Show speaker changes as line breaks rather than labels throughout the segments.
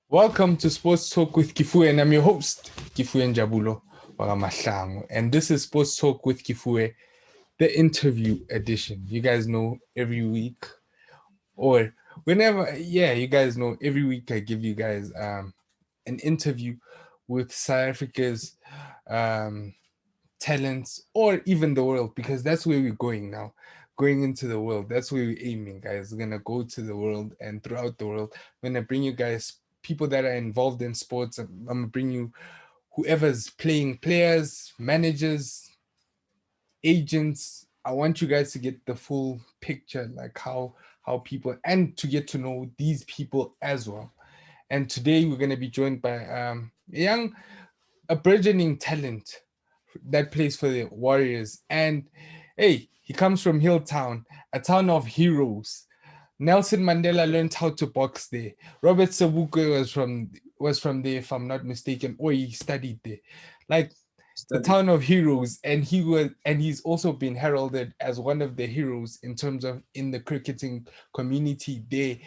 Welcome to Sports Talk with Kifue, and I'm your host, Kifue Njabulo Wagamahlangu. And this is Sports Talk with Kifue, the interview edition. You guys know every week, or whenever, you guys know every week I give you guys an interview with South Africa's talents, or even the world, because that's where we're going now. Going into the world, that's where we're aiming, guys. We're gonna go to the world, and throughout the world, I'm gonna bring you guys people that are involved in sports. I'm gonna bring you whoever's playing, players, managers, agents. I want you guys to get the full picture, like how people, and to get to know these people as well. And today we're gonna be joined by a burgeoning talent that plays for the Warriors. And hey, he comes from Hilltown, a town of heroes. Nelson Mandela learned how to box there. Robert Sobukwe was from there, if I'm not mistaken, or he studied there. Like the town of heroes, and he's also been heralded as one of the heroes in terms of in the cricketing community there.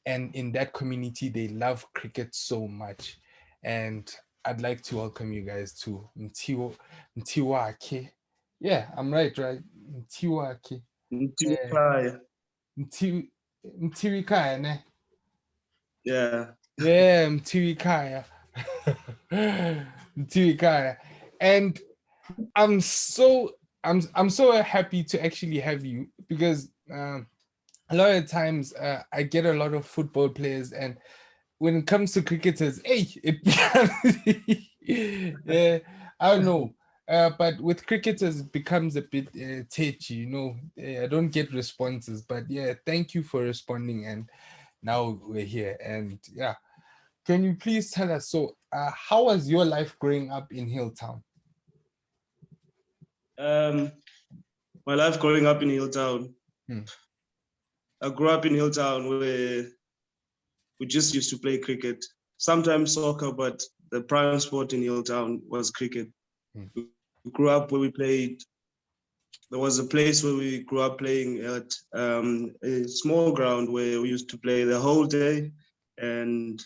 And in that community, they love cricket so much. And I'd like to welcome you guys to Mthiwekhaya. Yeah, I'm right? Mthiwekhaya.
Mthiwekhaya.
Mthiwekhaya, ne?
Yeah.
Yeah, Mthiwekhaya. Mthiwekhaya. And I'm so happy to actually have you, because a lot of times I get a lot of football players, and when it comes to cricketers, hey, it becomes yeah, I don't know. But with cricketers, it becomes a bit touchy. I don't get responses. But yeah, thank you for responding. And now we're here. And yeah, can you please tell us, so how was your life growing up in Hilltown?
My life growing up in Hilltown.
Hmm.
I grew up in Hilltown where we just used to play cricket, sometimes soccer, but the prime sport in Hilltown was cricket. We grew up where we played. There was a place where we grew up playing at a small ground where we used to play the whole day, and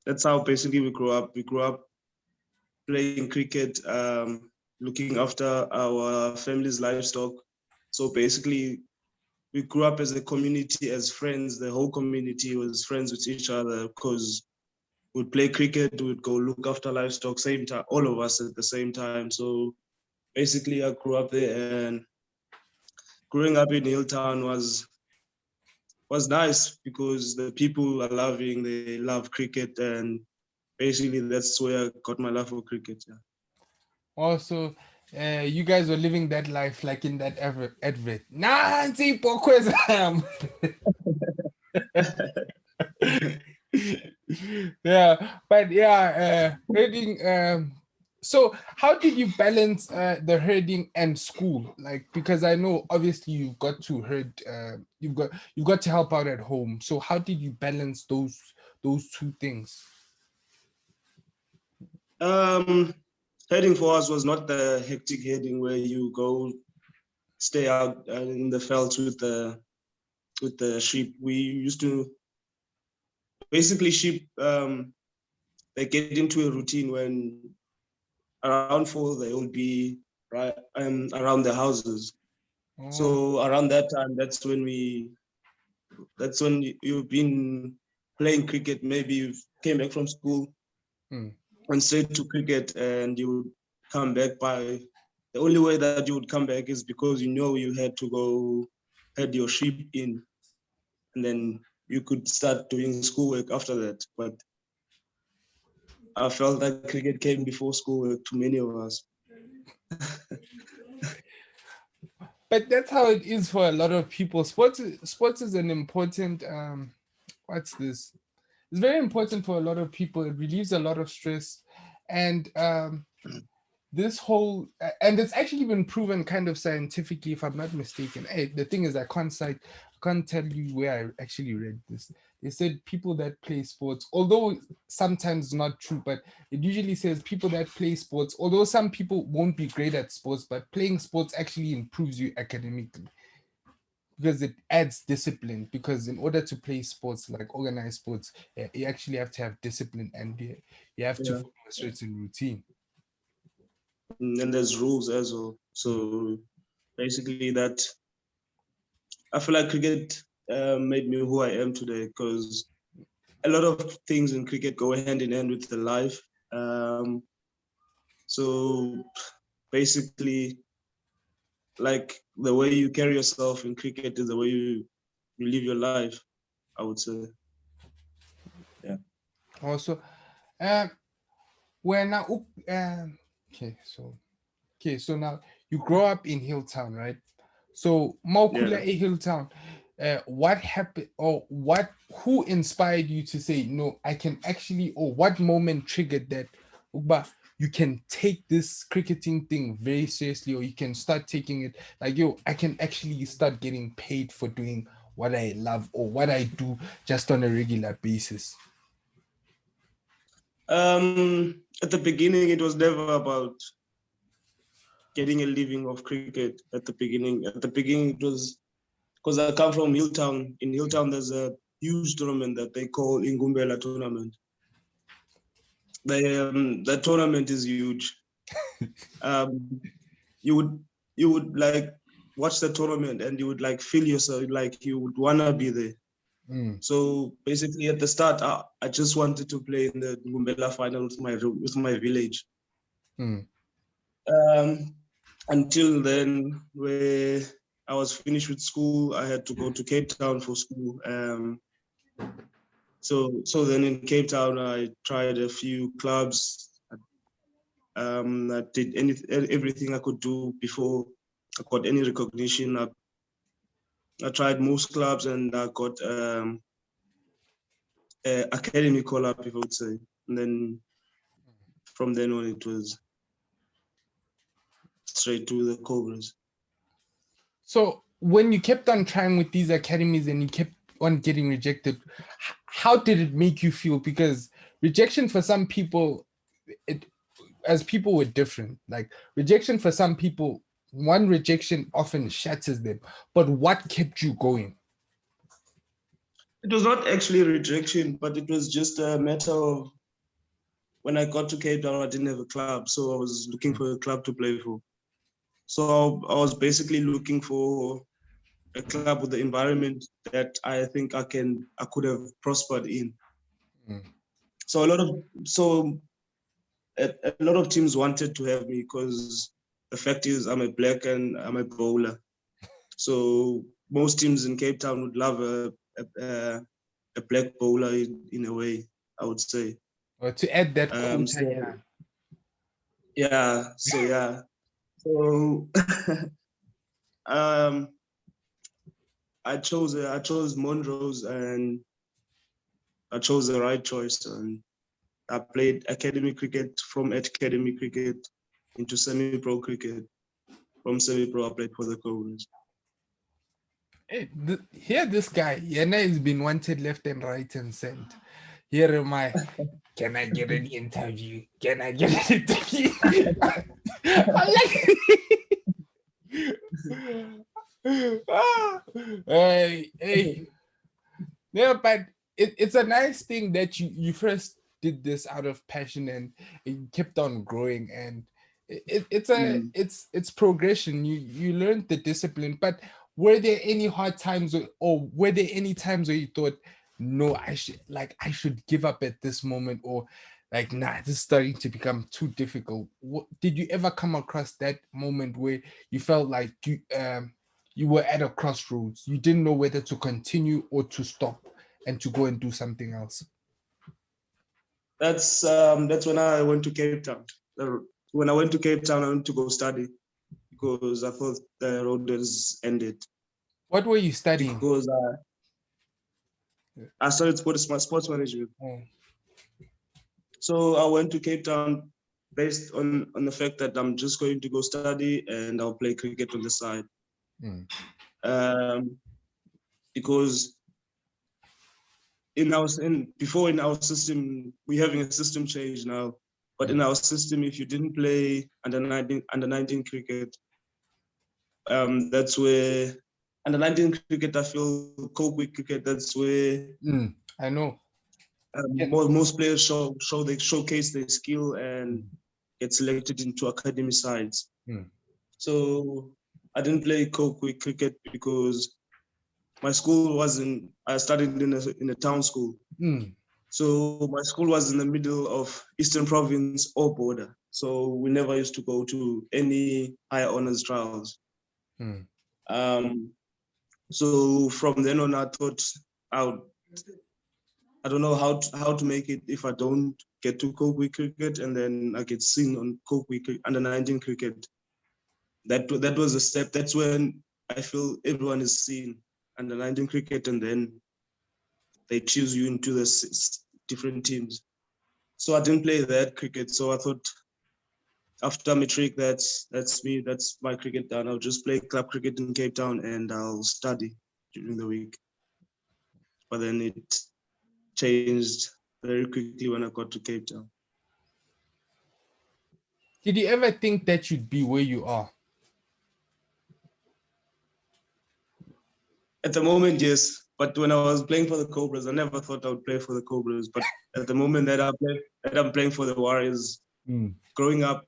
that's how basically we grew up. We grew up playing cricket, looking after our family's livestock. So basically, we grew up as a community, as friends. The whole community was friends with each other because we'd play cricket, we'd go look after livestock, same time, all of us at the same time. So basically, I grew up there, and growing up in Hilltown was nice because the people are loving, they love cricket, and basically that's where I got my love for cricket. Yeah.
Also, you guys were living that life like in that advert. Nancy Pokwezam. Yeah, but yeah, herding. So, how did you balance the herding and school? Like, because I know obviously you've got to herd, you've got to help out at home. So, how did you balance those two things?
Heading for us was not the hectic heading where you go stay out in the fields with the sheep. We used to basically sheep. They get into a routine when around 4 they will be right around the houses.
Oh.
So around that time, that's when you've been playing cricket. Maybe you came back from school and straight to cricket, and you would come back by. The only way that you would come back is because you know you had to go head your sheep in, and then you could start doing schoolwork after that. But I felt that cricket came before schoolwork to many of us.
But that's how it is for a lot of people. Sports is an important what's this? It's very important for a lot of people. It relieves a lot of stress, and this whole and it's actually been proven kind of scientifically, if I'm not mistaken. Hey, the thing is, I can't tell you where I actually read this. They said people that play sports, although sometimes not true, but it usually says people that play sports, although some people won't be great at sports, but playing sports actually improves you academically. because it adds discipline. Because in order to play sports, like organized sports, you actually have to have discipline, and you have to
Yeah.
follow a certain routine.
And there's rules as well. So basically, that I feel like cricket made me who I am today, because a lot of things in cricket go hand in hand with the life. Um, so basically, like the way you carry yourself in cricket is the way you live your life, I would say. Yeah.
Also, um, when now, okay, so now you grow up in Hilltown, right? So
Yeah.
Maukula a Hilltown, what happened, or who inspired you to say no? I can actually, or what moment triggered that? Ugba, you can take this cricketing thing very seriously, or you can start taking it like, yo, I can actually start getting paid for doing what I love or what I do just on a regular basis.
At the beginning, it was never about getting a living of cricket. At the beginning, it was because I come from Hilltown. In Hilltown, there's a huge tournament that they call Ingumbela tournament. The tournament is huge. Um, you would like watch the tournament and you would like feel yourself like you would wanna be there.
Mm,
So basically, at the start, I just wanted to play in the Ngumbela final with my village.
mm,
Um, until then, where I was finished with school, I had to go to Cape Town for school. So then in Cape Town, I tried a few clubs. I did everything I could do before I got any recognition. I tried most clubs and I got academy call up, if I would say. And then from then on, it was straight to the Cobras.
So when you kept on trying with these academies and you kept on getting rejected, how did it make you feel? Because rejection for some people, it as people were different. Like rejection for some people, one rejection often shatters them. But what kept you going?
It was not actually rejection, but it was just a matter of when I got to Cape Town, I didn't have a club, so I was looking for a club to play for. So I was basically looking for a club with the environment that I think I could have prospered in.
Mm.
So a lot of teams wanted to have me because the fact is I'm a black and I'm a bowler. So most teams in Cape Town would love a black bowler in a way, I would say.
Or to add that quota,
So yeah. So um, I chose Monroe's and I chose the right choice, and I played academy cricket from academy cricket into semi-pro cricket. From semi-pro, I played for the Cobras.
hey, here this guy, Yana has been wanted left and right and center. Here am I. Can I get an interview? Can I get an interview? I'm like, ah, hey. Yeah, but it's a nice thing that you first did this out of passion and it kept on growing, and
Mm.
it's progression. You learned the discipline. But were there any hard times, or were there any times where you thought, no, I should give up at this moment, or like, nah, this is starting to become too difficult? Did you ever come across that moment where you felt like you were at a crossroads, you didn't know whether to continue or to stop and to go and do something else?
That's when I went to Cape Town. When I went to Cape Town, I went to go study because I thought the road has ended.
What were you studying?
Because I studied sports management.
Oh.
So I went to Cape Town based on the fact that I'm just going to go study and I'll play cricket on the side.
Mm.
Um, because in our system, we're having a system change now. But in our system, if you didn't play under 19 cricket, that's where under 19 cricket, I feel co-quick cricket. That's where
I know.
most players they showcase their skill and get selected into academy sides. So I didn't play co-quick cricket because my school wasn't. I studied in a town school. So my school was in the middle of Eastern Province or border. So we never used to go to any higher honors trials. So from then on, I thought I don't know how to make it if I don't get to co-quick cricket, and then I get seen on co-quick under 19 cricket. That was a step. That's when I feel everyone is seen under 19 cricket, and then they choose you into the different teams. So I didn't play that cricket. So I thought after matric, that's me. That's my cricket done. I'll just play club cricket in Cape Town and I'll study during the week. But then it changed very quickly when I got to Cape Town.
Did you ever think that you'd be where you are?
At the moment, yes. But when I was playing for the Cobras, I never thought I would play for the Cobras. But at the moment that I'm playing for the Warriors, growing up,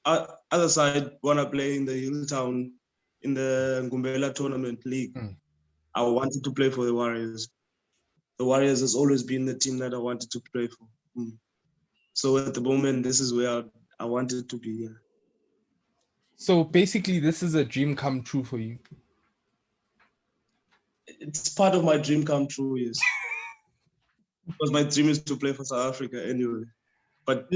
other side, when I play in the Hilltown, in the Ngumbela Tournament League, I wanted to play for the Warriors. The Warriors has always been the team that I wanted to play for. So at the moment, this is where I wanted to be.
So basically, this is a dream come true for you.
It's part of my dream come true, yes. Because my dream is to play for South Africa anyway. But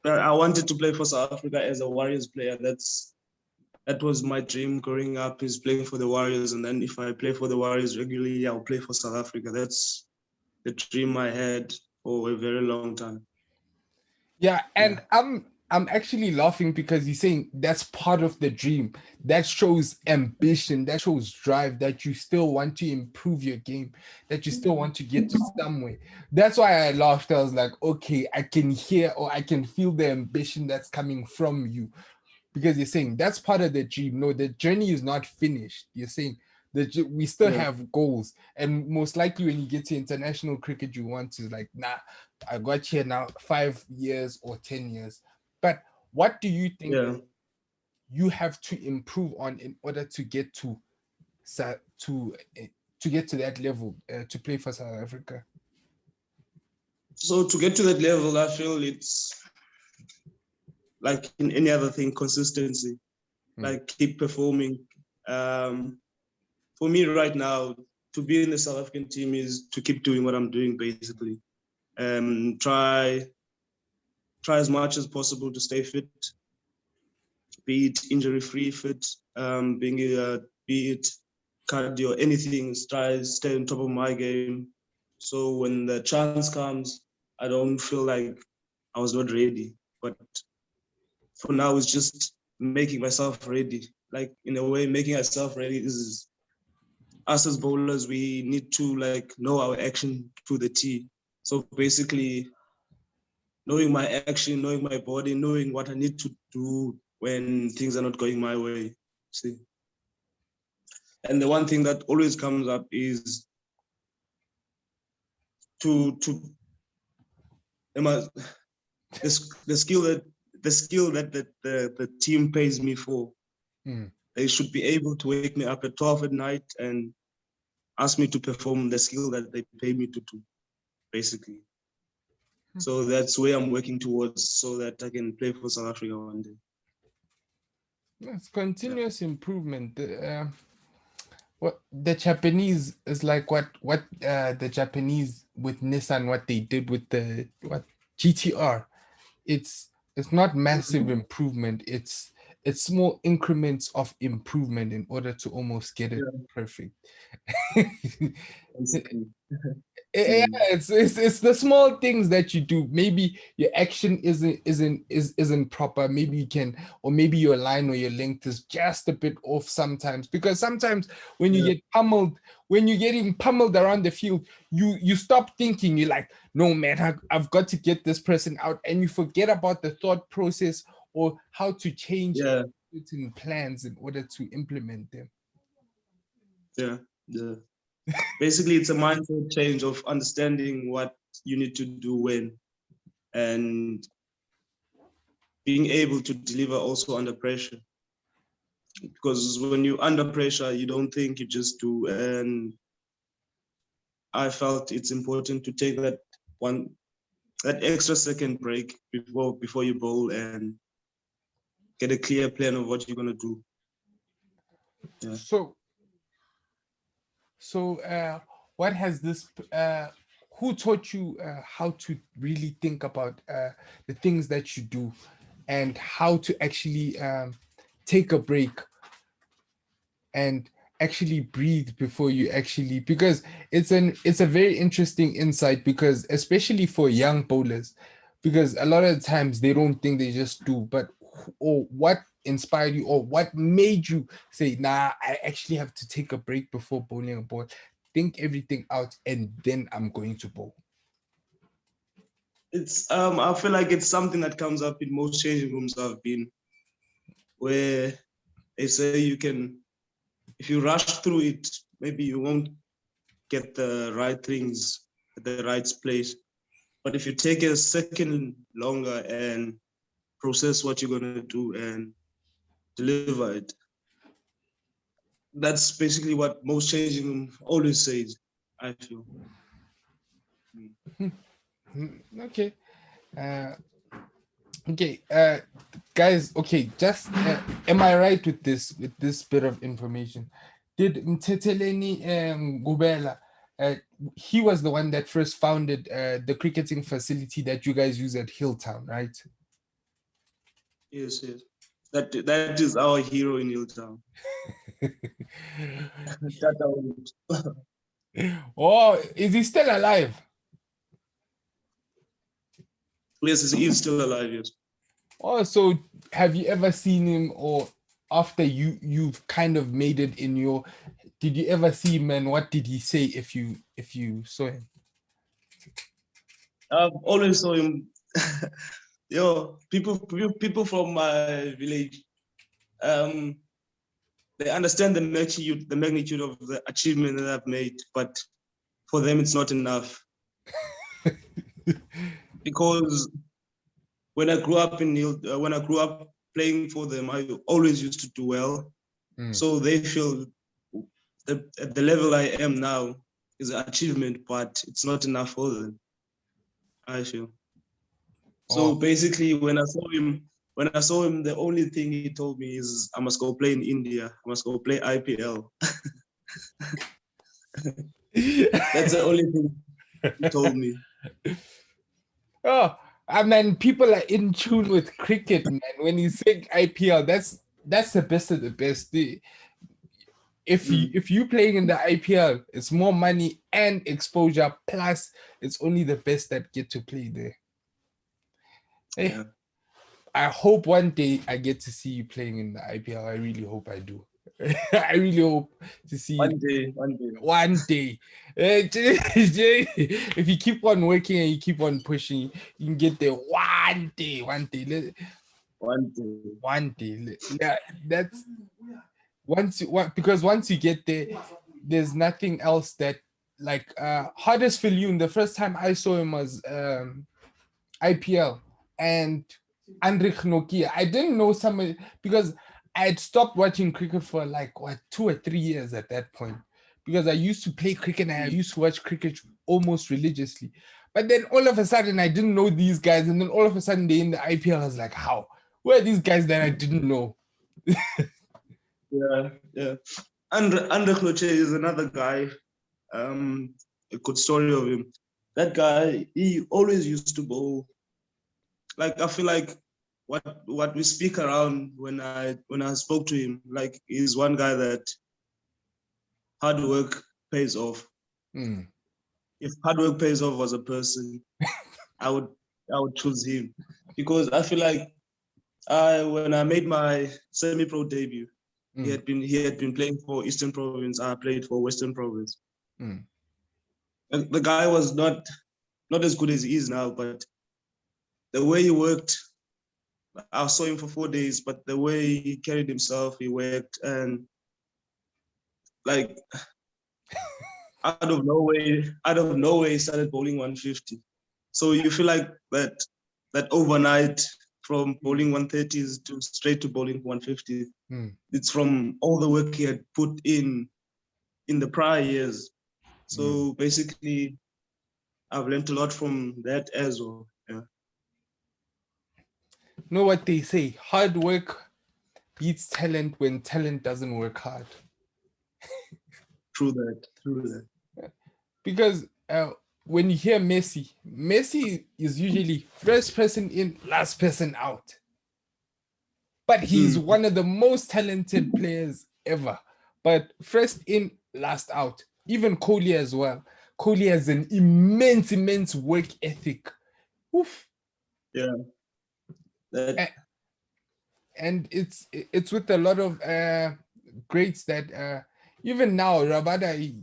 I wanted to play for South Africa as a Warriors player. That was my dream growing up, is playing for the Warriors. And then if I play for the Warriors regularly, I'll play for South Africa. That's the dream I had for a very long time.
Yeah, and I'm actually laughing because you're saying that's part of the dream. That shows ambition, that shows drive, that you still want to improve your game, that you still want to get to somewhere. That's why I laughed. I was like, okay, I can hear or I can feel the ambition that's coming from you. Because you're saying that's part of the dream. No, the journey is not finished. You're saying that we still have goals, and most likely when you get to international cricket, you want to like, nah, I got here now 5 years or 10 years. But what do you think you have to improve on in order to get to get to that level to play for South Africa?
So to get to that level, I feel it's like in any other thing, consistency. Like keep performing. For me right now, to be in the South African team is to keep doing what I'm doing, basically. Try as much as possible to stay fit, be it injury-free fit, be it cardio, anything. Try stay on top of my game. So when the chance comes, I don't feel like I was not ready. But for now, it's just making myself ready. Like in a way, making ourselves ready is us as bowlers. We need to like know our action to the T. So basically, knowing my action, knowing my body, knowing what I need to do when things are not going my way. See. And the one thing that always comes up is to the skill that the team pays me for. They should be able to wake me up at 12 at night and ask me to perform the skill that they pay me to do, basically. So that's where I'm working towards, so that I can play for South Africa one day.
It's continuous improvement. What the Japanese is like what the Japanese with Nissan, what they did with the GTR. It's not massive improvement. It's small increments of improvement in order to almost get it perfect. Yeah, it's the small things that you do. Maybe your action isn't proper. Maybe you can, or maybe your line or your length is just a bit off sometimes. Because sometimes when you get pummeled, when you're getting pummeled around the field, you stop thinking. You're like, no man, I've got to get this person out, and you forget about the thought process or how to change certain plans in order to implement them.
Yeah, yeah. Basically, it's a mindset change of understanding what you need to do when, and being able to deliver also under pressure. Because when you're under pressure, you don't think, you just do. And I felt it's important to take that extra second break before you bowl and get a clear plan of what you're gonna do. Yeah.
So, what has this? Who taught you how to really think about the things that you do, and how to actually take a break and actually breathe before you actually, because it's a very interesting insight, because especially for young bowlers, because a lot of times they don't think, they just do. But or what inspired you, or what made you say, nah, I actually have to take a break before bowling a ball, think everything out, and then I'm going to bowl?
It's I feel like it's something that comes up in most changing rooms I've been, where they say you can, if you rush through it, maybe you won't get the right things at the right place. But if you take a second longer and process what you're gonna do and deliver it, that's basically what most changing room always says, I feel.
Okay. uh Okay, guys. Okay, just am I right with this bit of information? Did Mthetheleni Gubela? He was the one that first founded the cricketing facility that you guys use at Hilltown, right?
Yes, yes. That is our hero in Hilltown.
Oh, is he still alive?
Yes, he is still alive. Yes.
Oh, so have you ever seen him, or after you've kind of made it in your? Did you ever see him, and what did he say if you saw him?
I've always saw him. Yo, people from my village, um, they understand the magnitude of the achievement that I've made, but for them it's not enough. Because when I grew up playing for them, I always used to do well. So they feel at the level I am now is an achievement, but it's not enough for them, I feel. So
Oh,
basically, when I saw him, the only thing he told me is, I must go play in India. I must go play IPL. That's the only thing he told me.
oh, I mean, people are in tune with cricket, man. When you say IPL, that's the best of the best. If you playing in the IPL, it's more money and exposure. Plus, it's only the best that get to play there. Hey,
Yeah.
I hope one day I get to see you playing in the IPL. I really hope I do. I really hope to see you
One day, one day.
one day. If you keep on working and you keep on pushing, you can get there one day. One day.
One day.
One day. Yeah, that's because once you get there, there's nothing else that, like hardest Huddersfield. The first time I saw him was IPL, and Anrich Nortje. I didn't know somebody, because I had stopped watching cricket for like 2 or 3 years at that point, because I used to play cricket and I used to watch cricket almost religiously. But then all of a sudden I didn't know these guys, and then all of a sudden they're in the IPL. I was like, how? Where are these guys that I didn't know?
Yeah, yeah. Anrich Nortje is another guy. A good story of him. That guy, he always used to bowl. Like, I feel like what we speak around when I spoke to him, like, he's one guy that hard work pays off.
Mm.
If hard work pays off as a person, I would I would choose him, because I feel like when I made my semi-pro debut, he had been playing for Eastern Province. I played for Western Province.
Mm.
And the guy was not as good as he is now, but the way he worked I saw him for 4 days, but the way he carried himself, he worked, and like out of nowhere, he started bowling 150. So you feel like that overnight from bowling 130s to straight to bowling 150. It's from all the work he had put in the prior years. So basically, I've learned a lot from that as well. Yeah.
Know what they say? Hard work beats talent when talent doesn't work hard.
True that.
Because when you hear Messi is usually first person in, last person out. But he's one of the most talented players ever. But first in, last out. Even Kohli as well. Kohli has an immense work ethic. Oof.
Yeah.
And it's with a lot of greats that even now Rabada,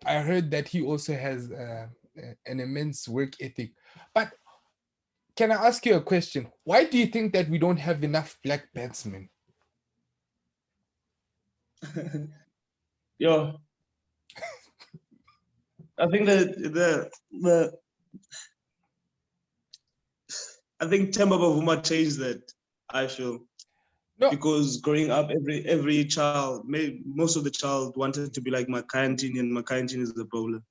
I heard that he also has an immense work ethic. But can I ask you a question? Why do you think that we don't have enough black batsmen?
Yo, I think I think Themba Bavuma changed that. I feel
No.
Because growing up, every child, most of the child wanted to be like Makhaya Ntini, and Makhaya Ntini is the bowler.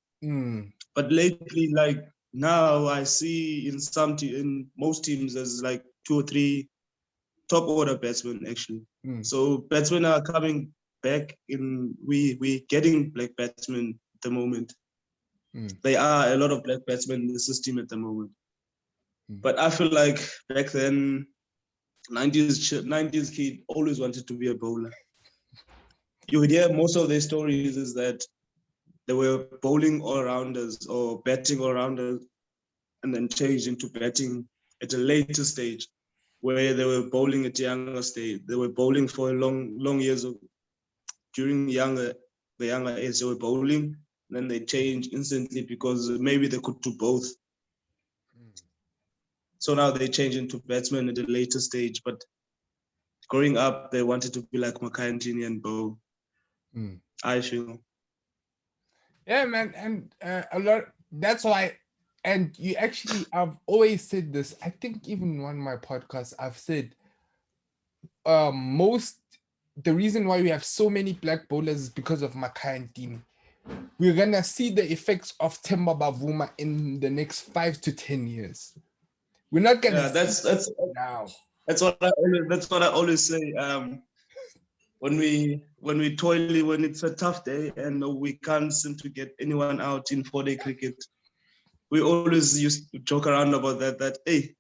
But lately, like now, I see in most teams there's like 2 or 3 top order batsmen actually. So batsmen are coming back we getting black batsmen at the moment. There are a lot of black batsmen in the system at the moment. But I feel like back then, 90s kid always wanted to be a bowler. You would hear most of their stories is that they were bowling all-rounders or batting all-rounders and then changed into batting at a later stage where they were bowling at a younger stage. They were bowling for long years during the younger age. They were bowling, then they changed instantly because maybe they could do both. So now they change into batsmen at a later stage. But growing up, they wanted to be like Makhaya Ntini and bowl. I feel.
Yeah, man, and a lot. That's why, and you actually, I've always said this. I think even on my podcast, I've said, the reason why we have so many black bowlers is because of Makhaya Ntini. We're gonna see the effects of Themba Bavuma in the next 5 to 10 years. We're not gonna.
Yeah, that's
now.
That's what I always say. When it's a tough day and we can't seem to get anyone out in 4-day cricket, we always used to joke around about that. Hey,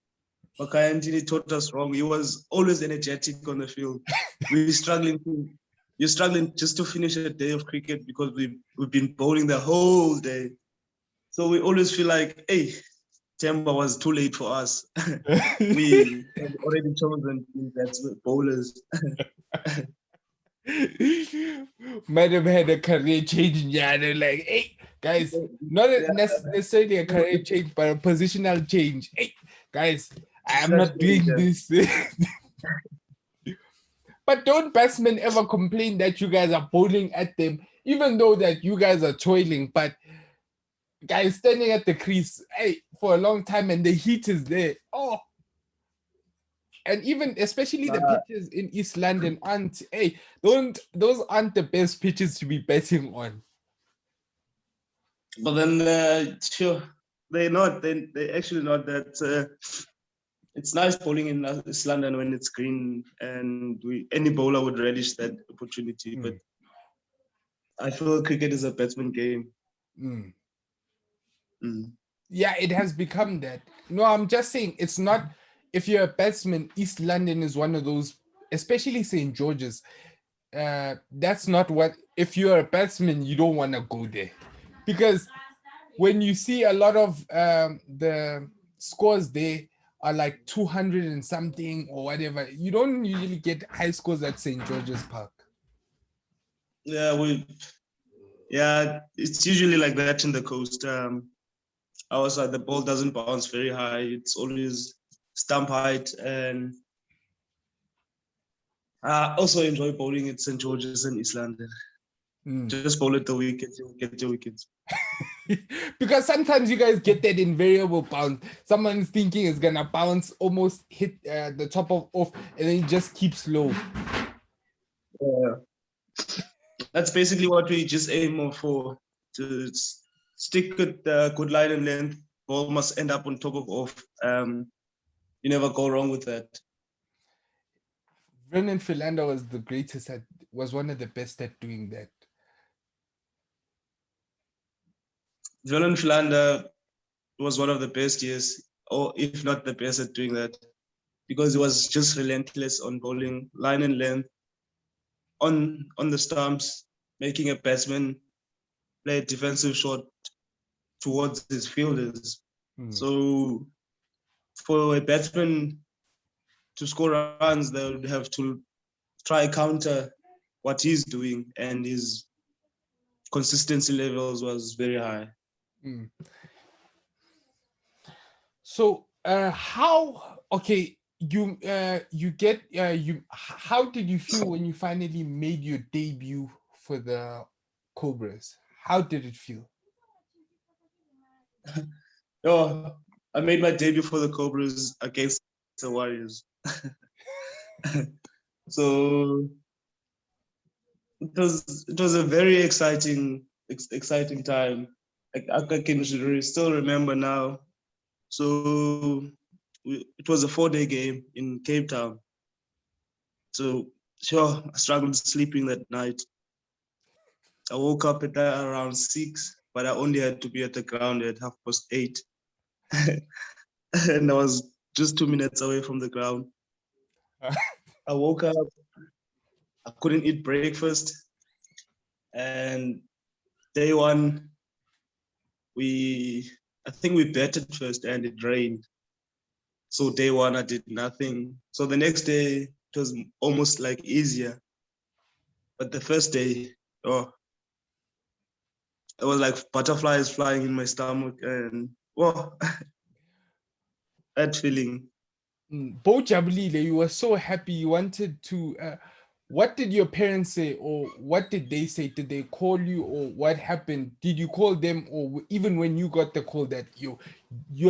Makhaya Ntini taught us wrong. He was always energetic on the field. You're struggling just to finish a day of cricket because we've been bowling the whole day. So we always feel like, hey, Themba was too late for us. We have already chosen that bowlers.
Might have had a career change, yeah. They're like, hey, guys, not necessarily a career change, but a positional change. Hey, guys, I'm not doing this. But don't batsmen ever complain that you guys are bowling at them, even though that you guys are toiling. But guys standing at the crease, hey, for a long time, and the heat is there. Oh, and even especially the pitches in East London aren't. Hey, those aren't the best pitches to be betting on.
But then, sure, they're not. They actually not that. It's nice bowling in East London when it's green, and any bowler would relish that opportunity. But I feel cricket is a batsman game.
Yeah, it has become that. No, I'm just saying it's not. If you're a batsman, East London is one of those, especially St. George's. That's not what. If you're a batsman, you don't want to go there, because when you see a lot of the scores there are like 200 and something or whatever, you don't usually get high scores at St. George's Park.
Yeah, it's usually like that in the coast. Outside, the ball doesn't bounce very high. It's always stump height, and I also enjoy bowling at St. George's in East London. Just bowl at the wickets, you'll get your wickets.
Because sometimes you guys get that invariable bounce. Someone's thinking it's gonna bounce, almost hit the top of off, and then it just keeps low.
That's basically what we just aim for, to stick with the good line and length. Ball must end up on top of off. You never go wrong with that.
Vernon Philander was the greatest was one of the best at doing that.
Vernon Philander was one of the best, yes, or if not the best at doing that, because he was just relentless on bowling line and length, on the stumps, making a batsman play a defensive shot towards his fielders. So for a batsman to score runs, they would have to try counter what he's doing, and his consistency levels was very high.
So how how did you feel when you finally made your debut for the Cobras? How did it feel?
Oh, I made my debut for the Cobras against the Warriors. So it was a very exciting time. I can still remember now. So it was a 4-day game in Cape Town. So sure, I struggled sleeping that night. I woke up at around 6, but I only had to be at the ground at 8:30. And I was just 2 minutes away from the ground. I woke up, I couldn't eat breakfast. And day one, I think we batted first and it rained. So day one, I did nothing. So the next day, it was almost like easier. But the first day, it was like butterflies flying in my stomach, and that feeling.
Bo Jabulile, you were so happy. You wanted to. What did your parents say, or what did they say? Did they call you, or what happened? Did you call them, or even when you got the call that you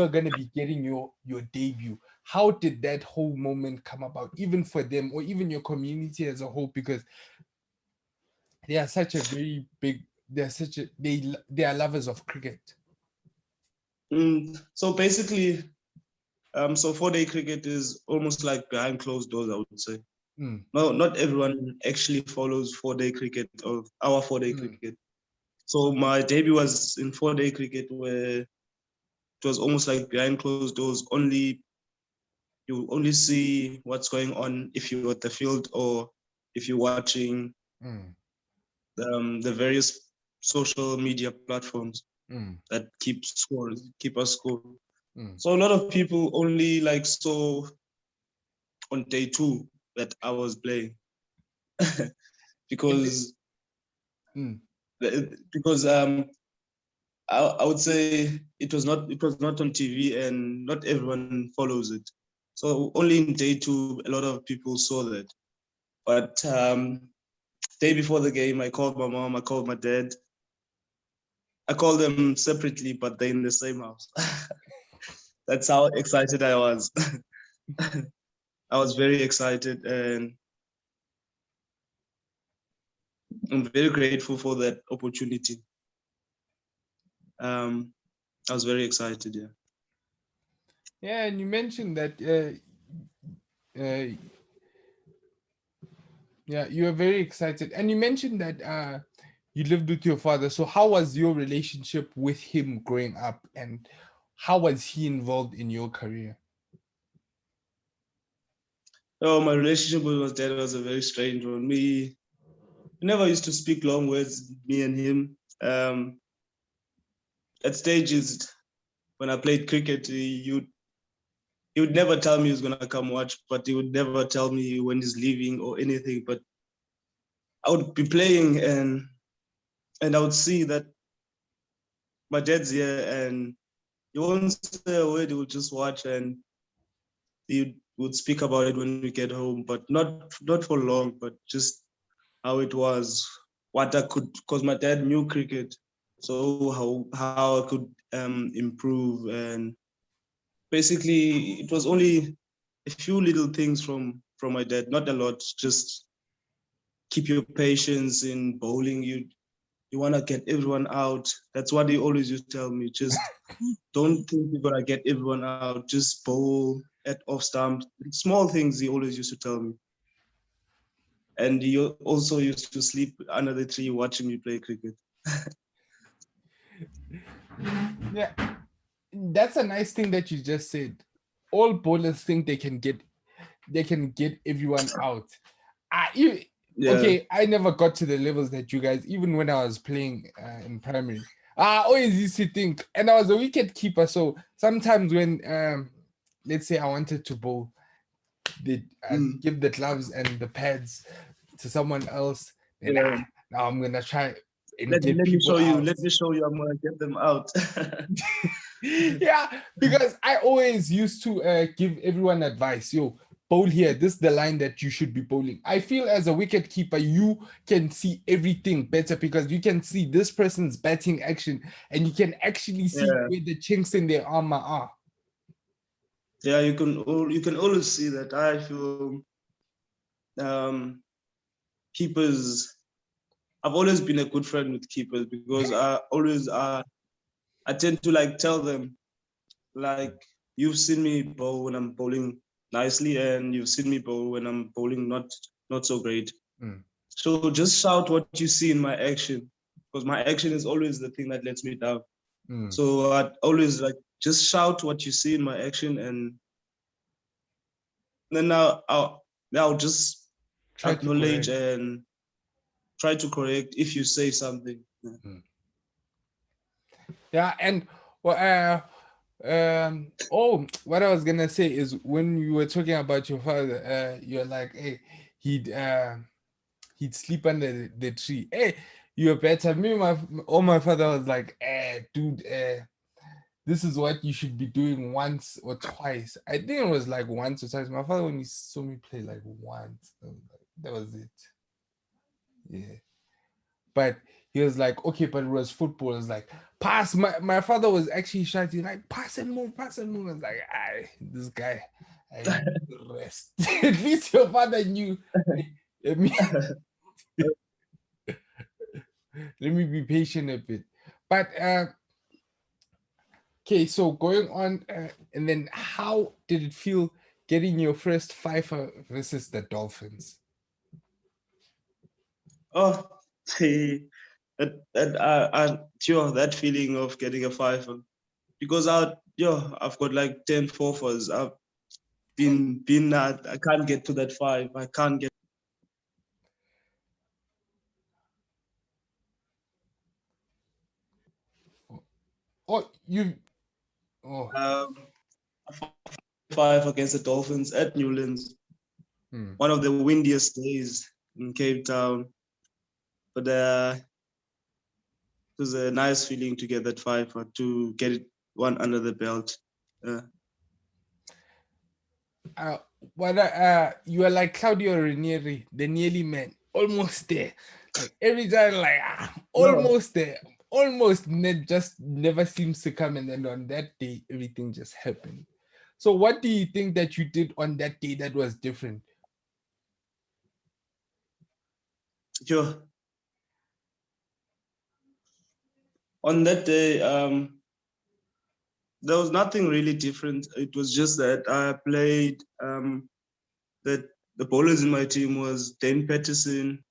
are gonna be getting your debut? How did that whole moment come about, even for them, or even your community as a whole? Because they are such a very big. They are lovers of cricket.
So basically, so 4-day cricket is almost like behind closed doors, I would say. No, not everyone actually follows 4-day cricket or our 4-day cricket. So my debut was in 4-day cricket, where it was almost like behind closed doors. You only see what's going on if you're at the field or if you're watching the various social media platforms that keep us score. So a lot of people only like saw on day 2 that I was playing because I would say it was not on TV and not everyone follows it. So only in day 2 a lot of people saw that. But day before the game, I called my mom, I called my dad. I called them separately, but they're in the same house. That's how excited I was. I was very excited, and I'm very grateful for that opportunity. I was very excited, yeah.
Yeah, and you mentioned that yeah, you were very excited. And you mentioned that you lived with your father. So how was your relationship with him growing up, and how was he involved in your career?
Oh, my relationship with my dad was a very strange one. We never used to speak long words, me and him. At stages when I played cricket, he would never tell me he was gonna come watch, but he would never tell me when he's leaving or anything. But I would be playing, and I would see that my dad's here, and he won't say a word. He would just watch, and would speak about it when we get home, but not for long, but just how it was, what I could, because my dad knew cricket, so how I could improve, and basically it was only a few little things from my dad, not a lot. Just keep your patience in bowling. You want to get everyone out. That's what he always used to tell me. Just don't think you're gonna get everyone out. Just bowl at off stumps. Small things he always used to tell me. And he also used to sleep under the tree watching me play cricket.
Yeah, that's a nice thing that you just said. All bowlers think they can get everyone out.
Yeah.
Okay, I never got to the levels that you guys, even when I was playing in primary. I always used to think, and I was a wicket keeper, so sometimes when, let's say I wanted to bowl, I'd
Mm.
give the gloves and the pads to someone else, and
Yeah.
now I'm gonna try and
Let,
get
let me
people
show you.
out.
Let me show you. I'm gonna get them out.
Yeah, because I always used to give everyone advice. Yo, bowl here. This is the line that you should be bowling. I feel as a wicket keeper, you can see everything better because you can see this person's batting action and you can actually see
Yeah.
where the chinks in their armor are.
Yeah. You can always see that. I feel um, keepers. I've always been a good friend with keepers because I tend to like tell them, like, you've seen me bowl when I'm bowling nicely, and you've seen me bowl when I'm bowling not so great.
Mm,
So just shout what you see in my action, because my action is always the thing that lets me down.
mm.
So I'd always like just shout what you see in my action, and then I'll just
Try to
acknowledge
correct.
and try to correct if you say something.
Mm. Yeah, and well, oh, what I was gonna say is when you were talking about your father, you're like, hey, he'd sleep under the tree. Hey, you're better. My father was like, dude, this is what you should be doing once or twice. I think it was like once or twice. My father, when he saw me play like once, that was it. Yeah. But he was like, okay, but it was football. It was like, pass. My father was actually shouting, like, pass and move, pass and move. I was like, this guy, I need to rest. At least your father knew. Let me let me be patient a bit. But okay, so going on, and then how did it feel getting your first fifer versus the Dolphins?
Oh, sure, that feeling of getting a five, because I've got like 10 forfers. I've been at, I can't get to that five. I can't get
Oh, you, oh,
a five against the Dolphins at Newlands.
hmm.
One of the windiest days in Cape Town. But it was a nice feeling to get that five, or to get it one under the belt. Uh,
uh, what you are like Claudio Ranieri, the nearly man, almost there. Like every time, like
yeah,
almost there, almost. Just never seems to come, and then on that day, everything just happened. So, what do you think that you did on that day that was different?
sure. On that day, there was nothing really different. It was just that I played that the bowlers in my team was Dane Patterson,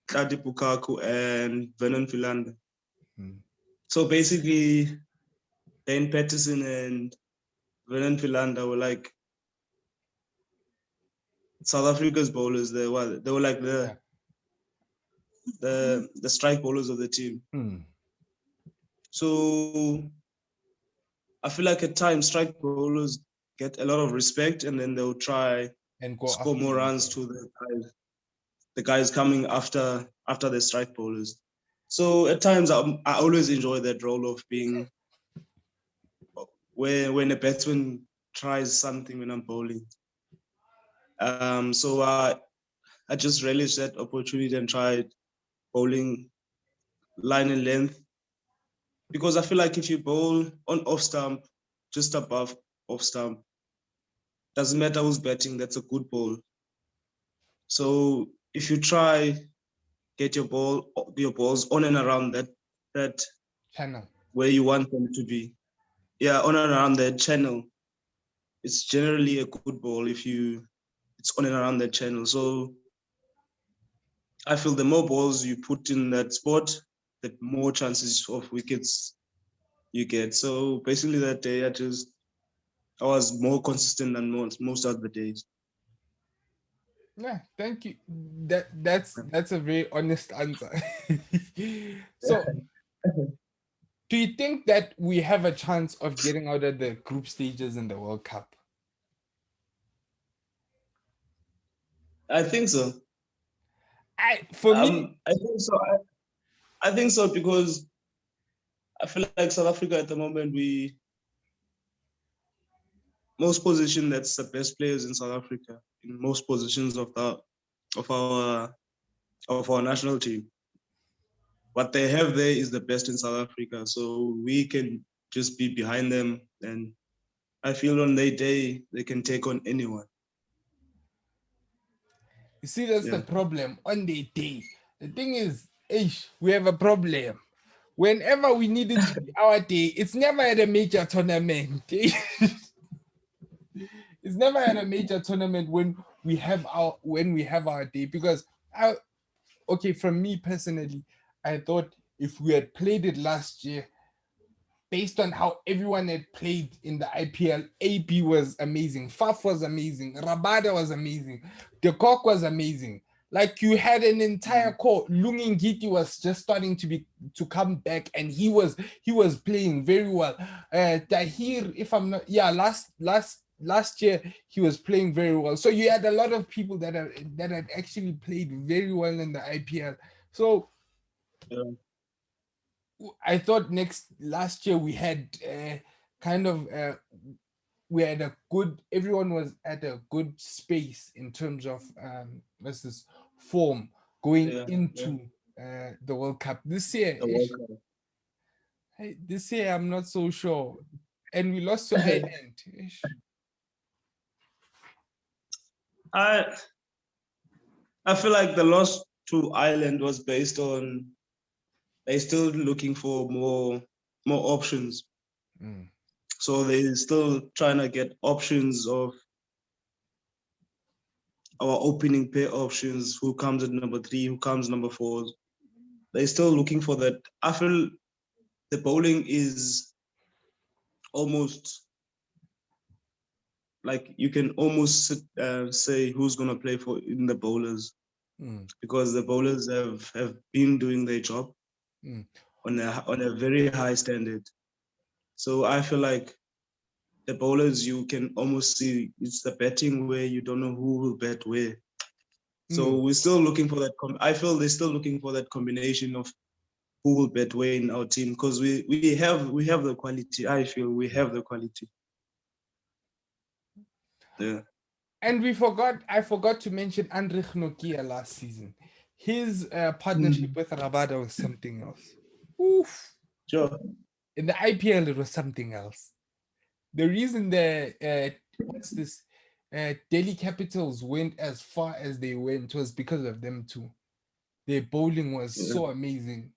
Kadi Pukaku, and Vernon Philander.
Hmm.
So basically, Dane Patterson and Vernon Philander were like South Africa's bowlers. They were like
Yeah.
the strike bowlers of the team.
Hmm.
So I feel like at times strike bowlers get a lot of respect, and then they'll try
And go
score
after
more
them.
runs to the guys coming after the strike bowlers. So at times I always enjoy that role of being where when a batsman tries something when I'm bowling. So I just relished that opportunity and tried bowling line and length, because I feel like if you bowl on off stump, just above off stump, doesn't matter who's batting, that's a good ball. So if you try get your balls on and around that
channel.
where you want them to be, yeah, on and around that channel, it's generally a good ball if it's on and around that channel. So I feel the more balls you put in that spot, the more chances of wickets you get. So basically that day I was more consistent than most other days.
Yeah, thank you. That's a very honest answer. So, do you think that we have a chance of getting out of the group stages in the World Cup?
I think so.
For me,
I think so. I think so because I feel like South Africa at the moment, most position that's the best players in South Africa in most positions of our of our national team. What they have there is the best in South Africa, so we can just be behind them, and I feel on their day they can take on anyone.
you see, that's the
Yeah.
problem on the day. The thing is, we have a problem. Whenever we need it to be our day, it's never at a major tournament. It's never at a major tournament when we have our day, because okay, from me personally, I thought if we had played it last year, based on how everyone had played in the IPL, AB was amazing, Faf was amazing, Rabada was amazing, De Kock was amazing. Like, you had an entire core. Lungingiti was just starting to come back, and he was playing very well. Tahir, if I'm not, yeah, last year he was playing very well. So you had a lot of people that had actually played very well in the IPL. So
Yeah.
I thought last year we had kind of we had a good, everyone was at a good space in terms of what's this, form going
Yeah. Yeah.
into the World Cup. This year,
The World Cup.
I'm not so sure, and we lost to Ireland.
I I feel like the loss to Ireland was based on they're still looking for more options.
Mm,
So they're still trying to get options of our opening pair options, who comes at number 3, who comes number 4. They're still looking for that. I feel the bowling is almost like you can almost say who's going to play for in the bowlers,
mm,
because the bowlers have been doing their job
mm,
on a very high standard. So I feel like the bowlers, you can almost see it's the betting where you don't know who will bet where. So
mm.
we're still looking for that. I feel they're still looking for that combination of who will bet where in our team, because we have the quality. I feel we have the quality. Yeah.
And I forgot to mention Anrich Nortje last season. His partnership with Rabada was something else. Oof.
Sure.
In the IPL, it was something else. The reason the what's this Delhi Capitals went as far as they went was because of them too. Their bowling was
Yeah.
so amazing,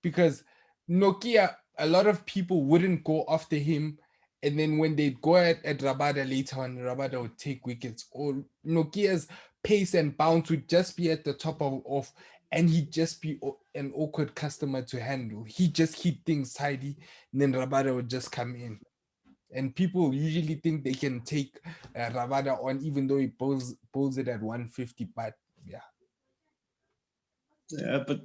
because Nokia, a lot of people wouldn't go after him. And then when they go at Rabada later on, Rabada would take wickets. Or Nokia's pace and bounce would just be at the top of, and he'd just be an awkward customer to handle. He just keep things tidy, and then Rabada would just come in. And people usually think they can take Rabada on, even though he bowls it at 150. But yeah,
Yeah, but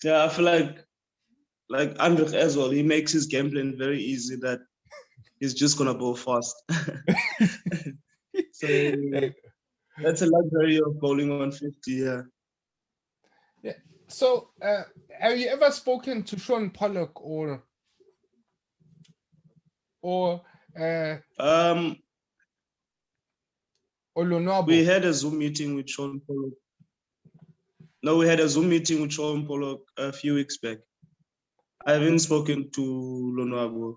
yeah, I feel like Andrich as well. He makes his game plan very easy. That he's just gonna bowl fast. So that's a luxury of bowling 150. Yeah.
yeah. So, have you ever spoken to Sean Pollock or uh,
Um. We
Olonwabo.
had a Zoom meeting with Sean Pollock. No, we had a Zoom meeting with Sean Pollock a few weeks back. I haven't spoken to Lonwabo.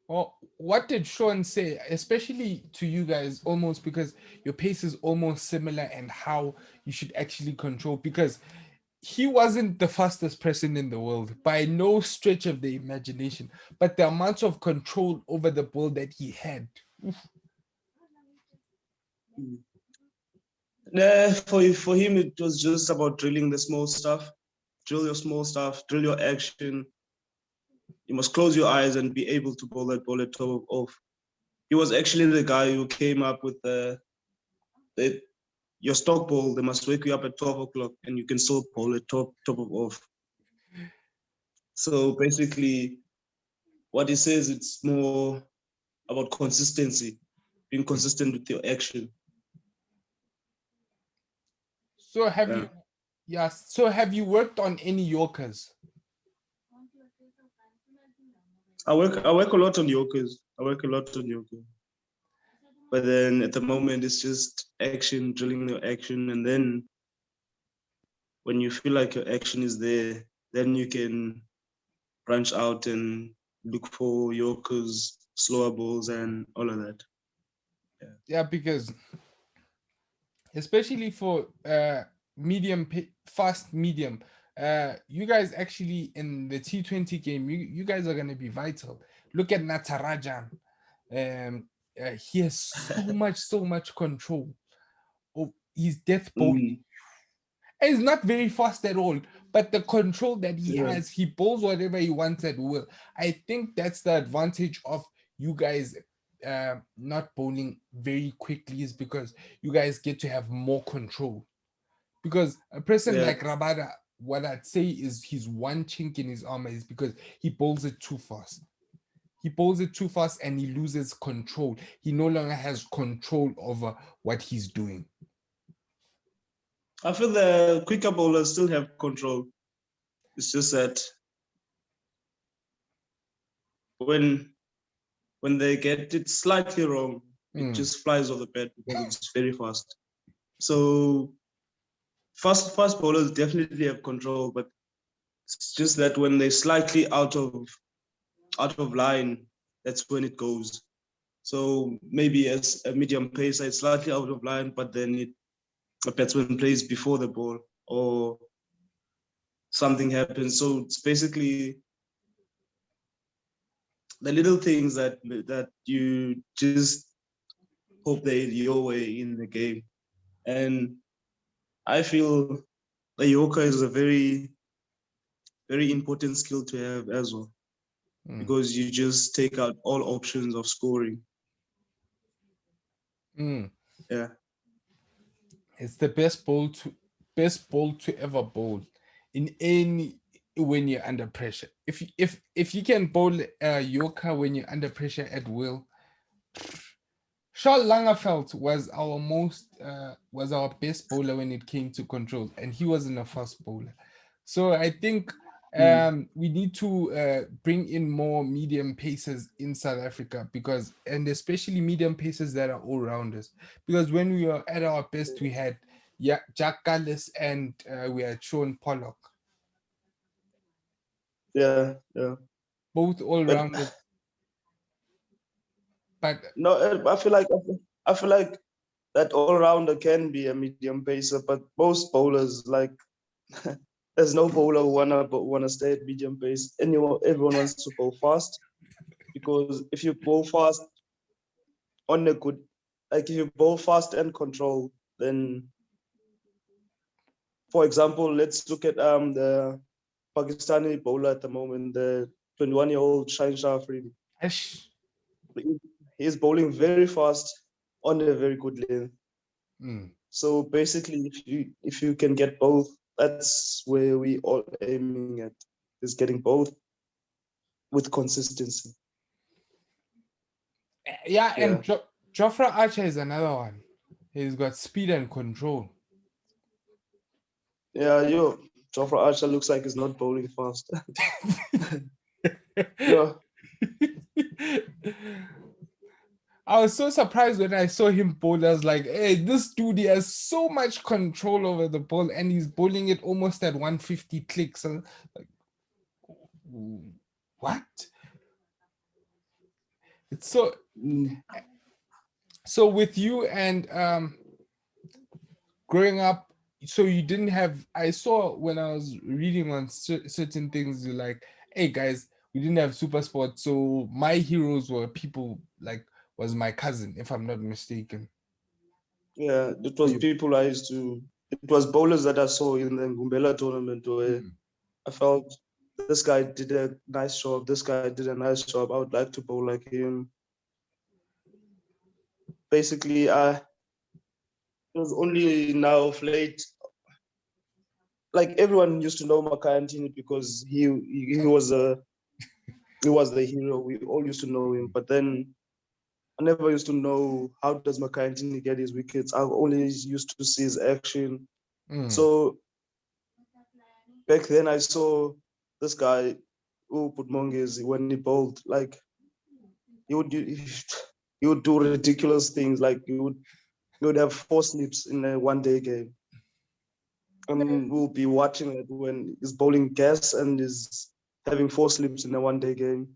Well, what did Sean say, especially to you guys, almost because your pace is almost similar and how you should actually control? Because he wasn't the fastest person in the world by no stretch of the imagination, but the amount of control over the ball that he had.
For him, it was just about drilling the small stuff. Drill your small stuff, drill your action. You must close your eyes and be able to bowl that ball at top of off. He was actually the guy who came up with the your stock ball. They must wake you up at 12 o'clock and you can still bowl at top of off. So basically, what he says, it's more about consistency, being consistent with your action.
So have you worked on any Yorkers?
I work a lot on Yorkers. But then at the moment it's just action, drilling your action, and then when you feel like your action is there, then you can branch out and look for Yorkers, slower balls, and all of that.
Yeah, because especially for fast medium, you guys actually in the T20 game, you guys are going to be vital. Look at Natarajan. He has so much control of his death ball. He's not very fast at all, but the control that he has, he bowls whatever he wants at will. I think that's the advantage of you guys not bowling very quickly, is because you guys get to have more control. Because a person like Rabada, what I'd say is his one chink in his armor is because he bowls it too fast. He bowls it too fast and he loses control. He no longer has control over what he's doing.
I feel the quicker bowlers still have control. It's just that when they get it slightly wrong, it just flies off the bat because it's very fast. So fast bowlers definitely have control, but it's just that when they're slightly out of line, that's when it goes. So maybe as a medium pacer, it's slightly out of line, but then a batsman plays before the ball or something happens. So it's basically the little things that you just hope they're your way in the game. And I feel the Yorker is a very, very important skill to have as well, because you just take out all options of scoring. Yeah.
It's the best ball to ever bowl in any when you're under pressure. If you can bowl a Yorker when you're under pressure at will. Charles Langerfeld was our best bowler when it came to control, and he wasn't a fast bowler. So I think we need to bring in more medium pacers in South Africa, and especially medium pacers that are all rounders. Because when we were at our best, we had Jack Gallis and we had Sean Pollock.
Yeah.
Both all rounders. But
no, I feel like that all rounder can be a medium pacer, but most bowlers, like there's no bowler who wanna stay at medium pace. Everyone wants to bowl fast, because if you bowl fast on a good, like if you bowl fast and control, then, for example, let's look at the Pakistani bowler at the moment, the 21-year-old Shaheen Shah Afridi. He's bowling very fast on a very good length. So basically, if you can get both, that's where we all aiming at, is getting both with consistency.
And Jofra Archer is another one. He's got speed and control.
Yeah, Jofra Archer looks like he's not bowling fast. Yeah.
I was so surprised when I saw him bowl. I was like, hey, this dude, he has so much control over the ball and he's bowling it almost at 150 clicks. And like, what? It's so with you and growing up, so you didn't have, I saw when I was reading on certain things, you're like, hey guys, we didn't have super sports, so my heroes were people like, was my cousin, if I'm not mistaken.
Yeah, it was people I used to. It was bowlers that I saw in the Ngumbela tournament where I felt this guy did a nice job. This guy did a nice job. I would like to bowl like him. Basically, it was only now of late. Like everyone used to know Makhaya Ntini because he was the hero. We all used to know him. But then I never used to know how does Makhaya Ntini get his wickets. I only used to see his action. So back then I saw this guy who put Monges when he bowled. Like he would do, he would do ridiculous things. Like he would have four slips in a 1 day game. And we'll be watching it when he's bowling gas and is having four slips in a 1 day game,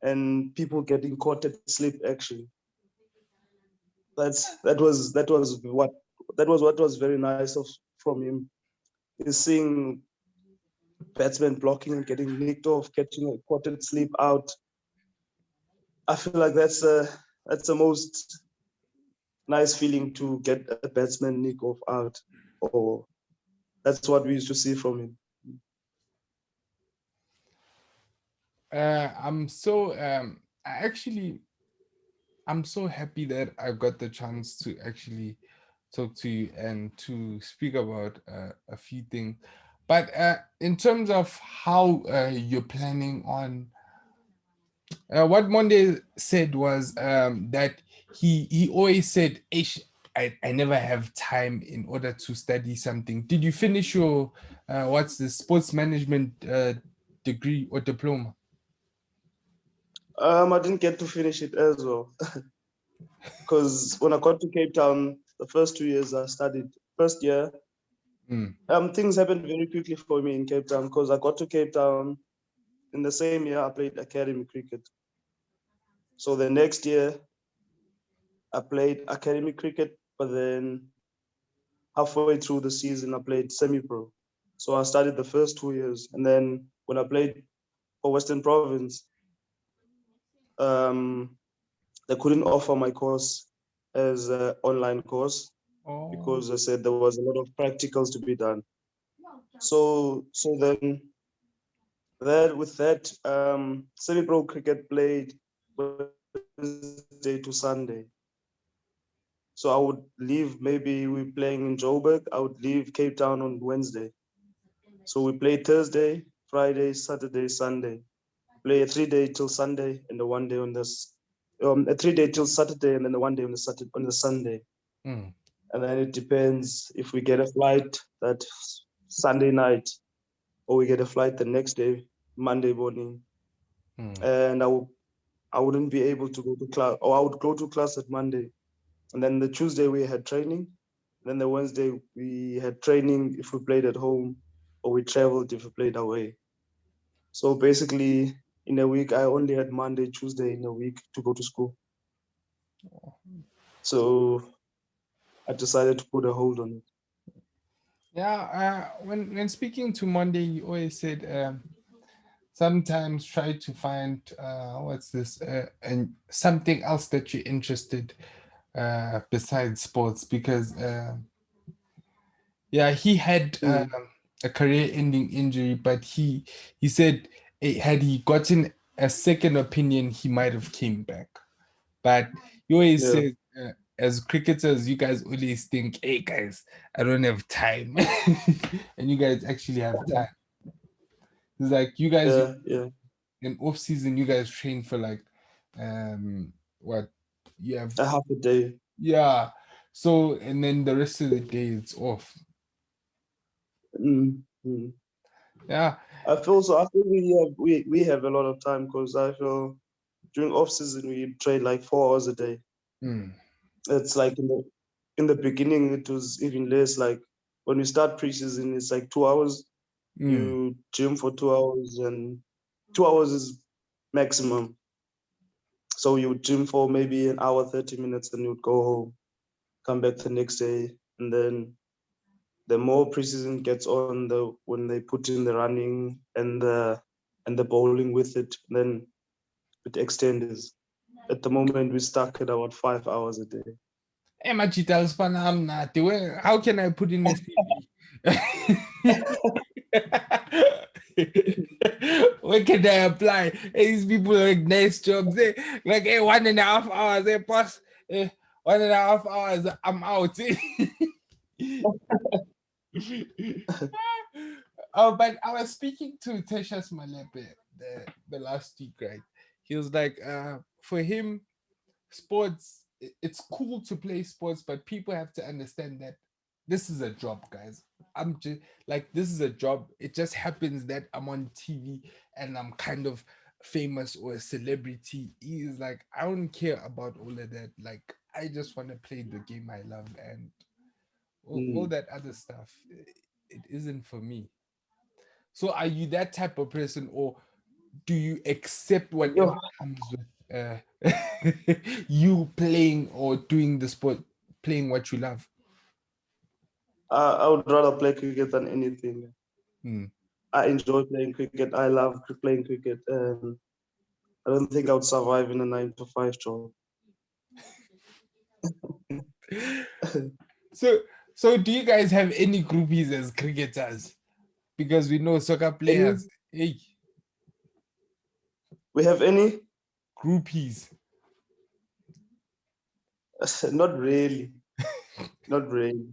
and people getting caught at slip action. That was what was very nice from him. Is seeing batsmen blocking and getting nicked off, catching a caught at slip out. I feel like that's the most nice feeling to get a batsman nick off out, or that's what we used to see from him.
I'm so happy that I got the chance to actually talk to you and to speak about a few things. But in terms of how you're planning on, what Monday said was that he always said, "Ish, I never have time in order to study something." Did you finish your what's the sports management degree or diploma?
I didn't get to finish it as well because when I got to Cape Town, the first 2 years I studied. First year, things happened very quickly for me in Cape Town because I got to Cape Town in the same year I played academy cricket. So the next year I played academy cricket, but then halfway through the season I played semi-pro. So I studied the first 2 years, and then when I played for Western Province, um, they couldn't offer my course as an online course
Oh.
because they said there was a lot of practicals to be done. So then that with that semi-pro cricket played Wednesday to Sunday. So I would leave, maybe we're playing in Joburg, I would leave Cape Town on Wednesday. So we play Thursday, Friday, Saturday, Sunday. Play a 3 day till Sunday and the 1 day on this, a 3 day till Saturday and then the 1 day on the Sunday. And then it depends if we get a flight that Sunday night or we get a flight the next day, Monday morning. And I wouldn't be able to go to class, or I would go to class at Monday. And then the Tuesday we had training. Then the Wednesday we had training if we played at home, or we traveled if we played away. So basically, in a week, I only had Monday, Tuesday in a week to go to school. So I decided to put a hold on it.
Yeah, when speaking to Monday, you always said sometimes try to find what's this and something else that you're interested besides sports because yeah, he had a career-ending injury, but he said had he gotten a second opinion, he might have came back. But he always
Yeah,
says, as cricketers, you guys always think, "Hey guys, I don't have time," and you guys actually have time. It's like you guys
yeah.
in off season, you guys train for like, what you have,
A half a day.
yeah. So and then the rest of the day it's off.
Mm-hmm.
Yeah,
I feel so. I feel we have a lot of time because I feel during off season we trade like 4 hours a day.
Mm.
It's like in the beginning it was even less. Like when we start preseason, it's like 2 hours.
Mm.
You gym for 2 hours, and 2 hours is maximum. So you would gym for maybe an hour, 30 minutes, and you'd go home, come back the next day, and then the more preseason gets on, the when they put in the running and the bowling with it, then it extends. At the moment, we're stuck at about 5 hours a day.
Hey, Machita, I'm not. How can I put in a CV? Where can I apply? Hey, these people like nice jobs. Hey, like, hey, 1.5 hours. Hey, boss. Hey, 1.5 hours. I'm out. Oh, but I was speaking to Teshas Malepe the last week, right? He was like, for him, sports, it's cool to play sports, but people have to understand that this is a job, guys. I'm just like, this is a job. It just happens that I'm on TV and I'm kind of famous or a celebrity. He's like, I don't care about all of that. Like, I just want to play the game I love, and all
Mm.
that other stuff, it isn't for me. So are you that type of person, or do you accept whatever
Yo,
comes with you playing or doing the sport, playing what you love?
I would rather play cricket than anything.
Hmm.
I enjoy playing cricket. I love playing cricket, and I don't think I would survive in a 9 to 5 job.
So, so do you guys have any groupies as cricketers? Because we know soccer
Any?
players, hey,
We have any?
groupies.
Not really. Not really.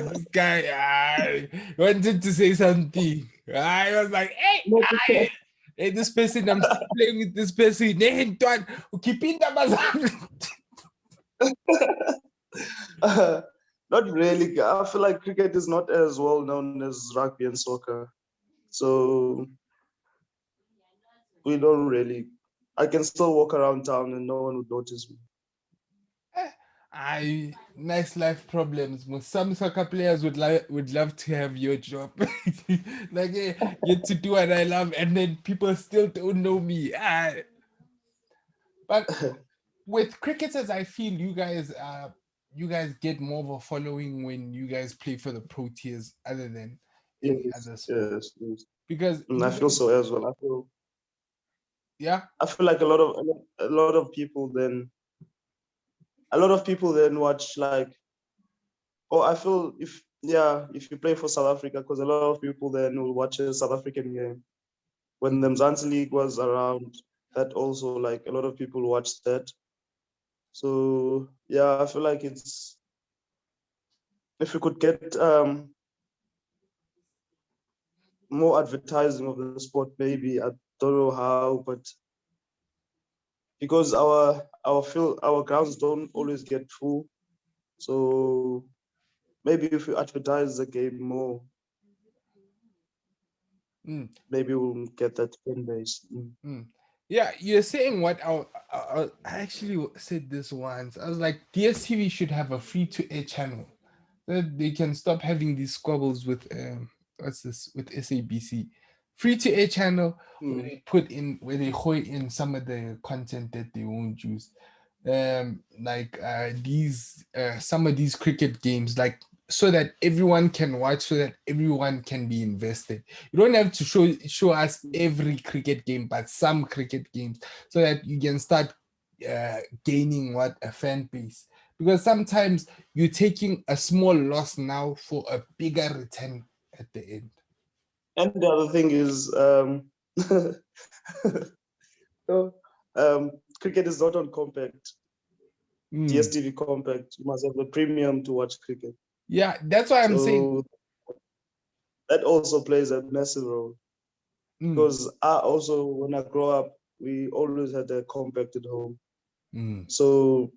This guy wanted to say something. I was like, hey,
Not
hey, this person, I'm still playing with this person. Hey, Tuan, ukipinda bazam.
not really. I feel like cricket is not as well known as rugby and soccer. So we don't really. I can still walk around town and no one would notice me.
I nice life problems. Some soccer players would love to have your job, like get to do what I love, and then people still don't know me. But with cricketers, I feel you guys get more of a following when you guys play for the Proteas, other than any
Yes,
other sport.
yes, yes.
Because
I
you
feel
guys,
so as well.
yeah.
I feel like a lot of people then watch like, oh, I feel if you play for South Africa, because a lot of people then will watch a South African game. When the Mzansi League was around, that also like a lot of people watched that. So yeah, I feel like it's if we could get more advertising of the sport, maybe I don't know how, but because our grounds don't always get full, so maybe if we advertise the game more,
Mm.
maybe we'll get that fan base. Mm.
Mm. Yeah, you're saying what I actually said this once. I was like, DSTV should have a free to air channel that they can stop having these squabbles with what's this with SABC. Free to air channel where
Mm.
they put in where they hoy in some of the content that they won't use. Like these some of these cricket games, like so that everyone can watch, so that everyone can be invested. You don't have to show us every cricket game, but some cricket games, so that you can start gaining what a fan base. Because sometimes you're taking a small loss now for a bigger return at the end.
And the other thing is, so, cricket is not on compact,
Mm.
DSTV compact. You must have the premium to watch cricket.
Yeah, that's why I'm saying.
So that also plays a massive role.
Mm,
Because I also, when I grow up, we always had a compact at home.
mm,
So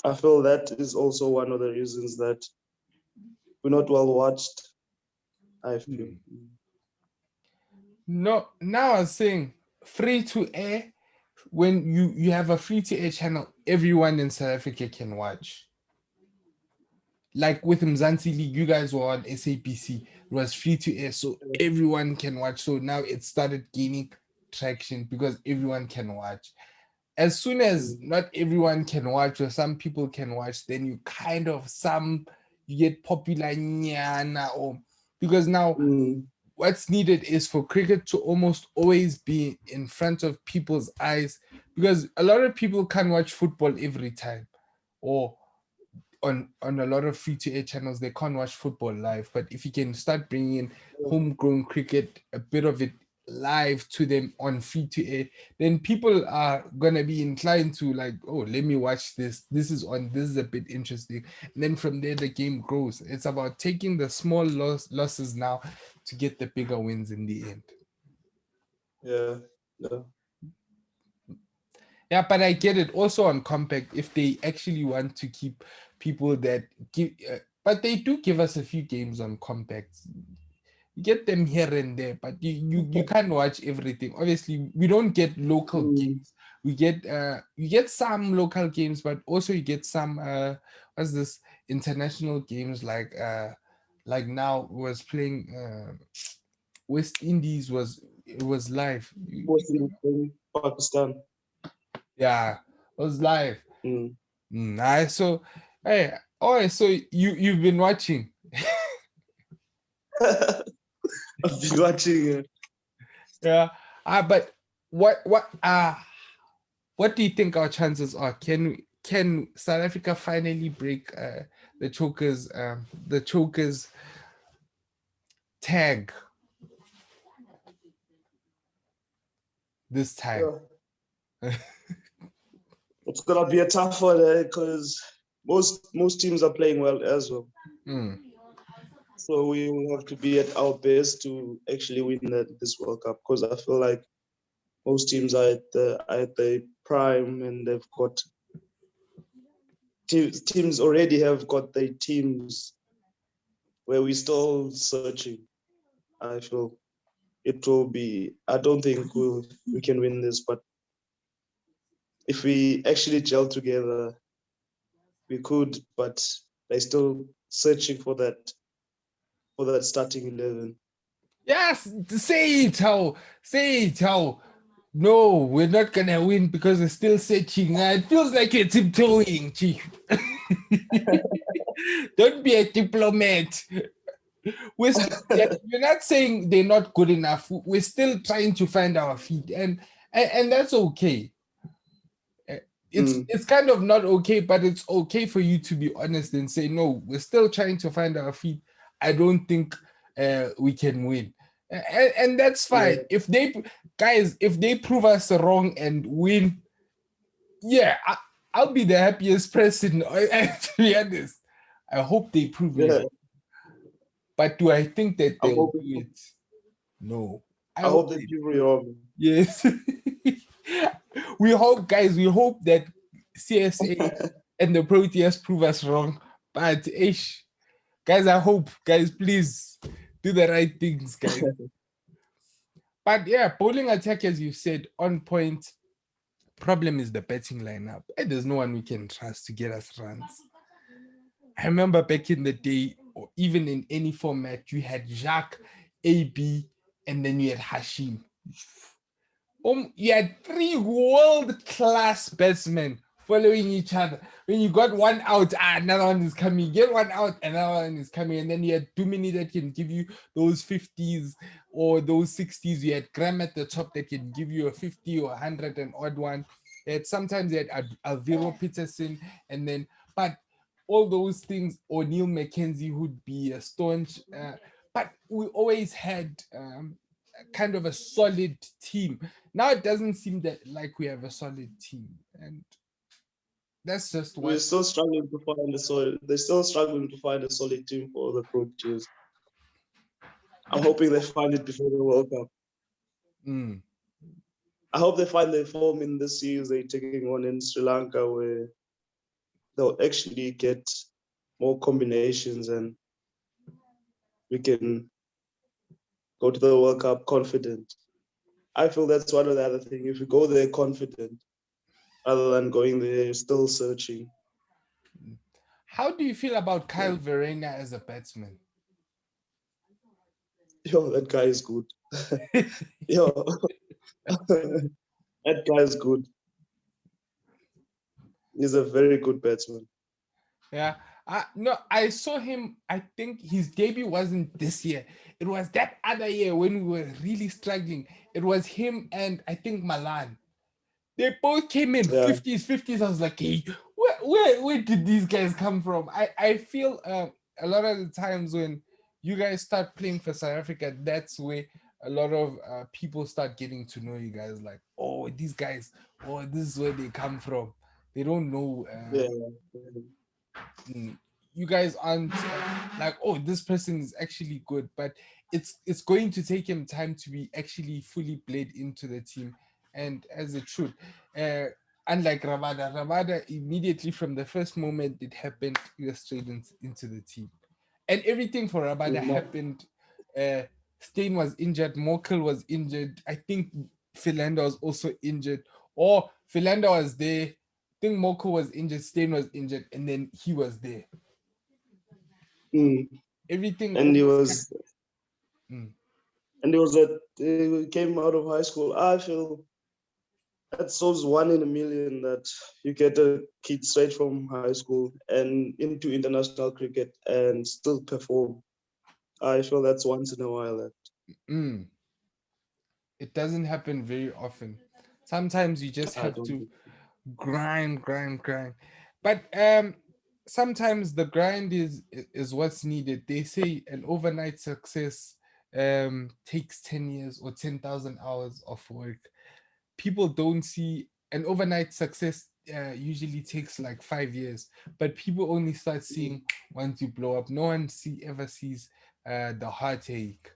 I feel that is also one of the reasons that we're not well watched. I feel.
mm. No, now I'm saying free to air. when you have a free-to-air channel, everyone in South Africa can watch. Like with Mzansi League, you guys were on SABC. It was free to air, so everyone can watch. So now it started gaining traction because everyone can watch. As soon as not everyone can watch or some people can watch, then you kind of you get popular nyana, or because now what's needed is for cricket to almost always be in front of people's eyes, because a lot of people can't watch football every time, or on a lot of free to air channels they can't watch football live. But if you can start bringing in homegrown cricket, a bit of it live to them on free to air, then people are gonna be inclined to like, oh, let me watch this, this is a bit interesting, and then from there the game grows. It's about taking the small losses now to get the bigger wins in the end. Yeah, but I get it. Also on compact, if they actually want to keep people that give, but they do give us a few games on compact. You get them here and there, but you can't watch everything. Obviously, we don't get local games. We get you get some local games, but also you get some what's this, international games, like now was playing West Indies was live.
Pakistan.
Yeah, it was live. Nice. So, hey, oh, so you've been watching.
I've been watching it.
Yeah. But what do you think our chances are? Can South Africa finally break the chokers tag this time?
Yeah. It's gonna be a tough one because most teams are playing well as well. So we will have to be at our best to actually win this World Cup, because I feel like most teams are at the prime, and they've got teams already have got their teams where we're still searching. I feel it will be. I don't think we can win this, but if we actually gel together, we could. But they're still searching for that starting 11.
Yes, say it how. No, we're not gonna win because we're still searching. It feels like you're tiptoeing, chief. Don't be a diplomat. You're not saying they're not good enough. We're still trying to find our feet, and that's okay. It's kind of not okay, but it's okay for you to be honest and say, no, we're still trying to find our feet. I don't think we can win, and that's fine. If they prove us wrong and win, yeah, I'll be the happiest person. To be honest, I hope they prove me. But do I think that they'll do it? No.
I hope they prove you wrong.
Yes. We hope, guys, we hope that CSA and the Proteas prove us wrong. But ish, guys, I hope, guys, please do the right things, guys. But yeah, bowling attack, as you said, on point. Problem is the batting lineup. There's no one we can trust to get us runs. I remember back in the day, or even in any format, you had Jacques, AB, and then you had Hashim. You had three world-class batsmen following each other. When you got one out, another one is coming. You get one out, another one is coming. And then you had too many that can give you those 50s or those 60s. You had Graham at the top that can give you a 50 or 100 and odd one. Sometimes you had Alviro Peterson, and then, but all those things, or Neil McKenzie would be a staunch, but we always had kind of a solid team. Now it doesn't seem that like we have a solid team, and that's just
we're still struggling to find a solid. They're still struggling to find a solid team for the Proteas. I'm hoping they find it before the World Cup. I hope they find their form in the series they're taking on in Sri Lanka, where they'll actually get more combinations and we can go to the World Cup confident. I feel that's one of the other thing. If you go there confident, rather than going there still searching.
How do you feel about
Yeah.
Kyle Verreynne as a batsman?
Yo, that guy is good. Yo, that guy is good. He's a very good batsman.
Yeah. No, I saw him. I think his debut wasn't this year. It was that other year when we were really struggling. It was him and I think Malan. They both came in
Yeah,
50s, 50s. I was like, hey, where did these guys come from? I feel a lot of the times when you guys start playing for South Africa, that's where a lot of people start getting to know you guys. Like, oh, these guys, oh, this is where they come from. They don't know.
yeah,
You guys aren't like, oh, this person is actually good, but it's going to take him time to be actually fully played into the team, and as it should. uh Unlike Rabada immediately from the first moment it happened, he was straight into the team, and everything for Rabada
yeah.
happened. Steyn was injured, Mokel was injured, I think Philander was also injured, or Philander was there, I think Mokel was injured, Steyn was injured, and then he was there.
Mm.
Everything
And he
almost
was,
mm,
and he was at, he came out of high school. I feel that's always one in a million that you get a kid straight from high school and into international cricket and still perform. I feel that's once in a while. That
mm, it doesn't happen very often. Sometimes you just
I
have
don't
to
think.
grind. But sometimes the grind is what's needed. They say an overnight success takes 10 years or 10,000 hours of work. People don't see an overnight success usually takes like 5 years, but people only start seeing once you blow up. No one ever sees the heartache,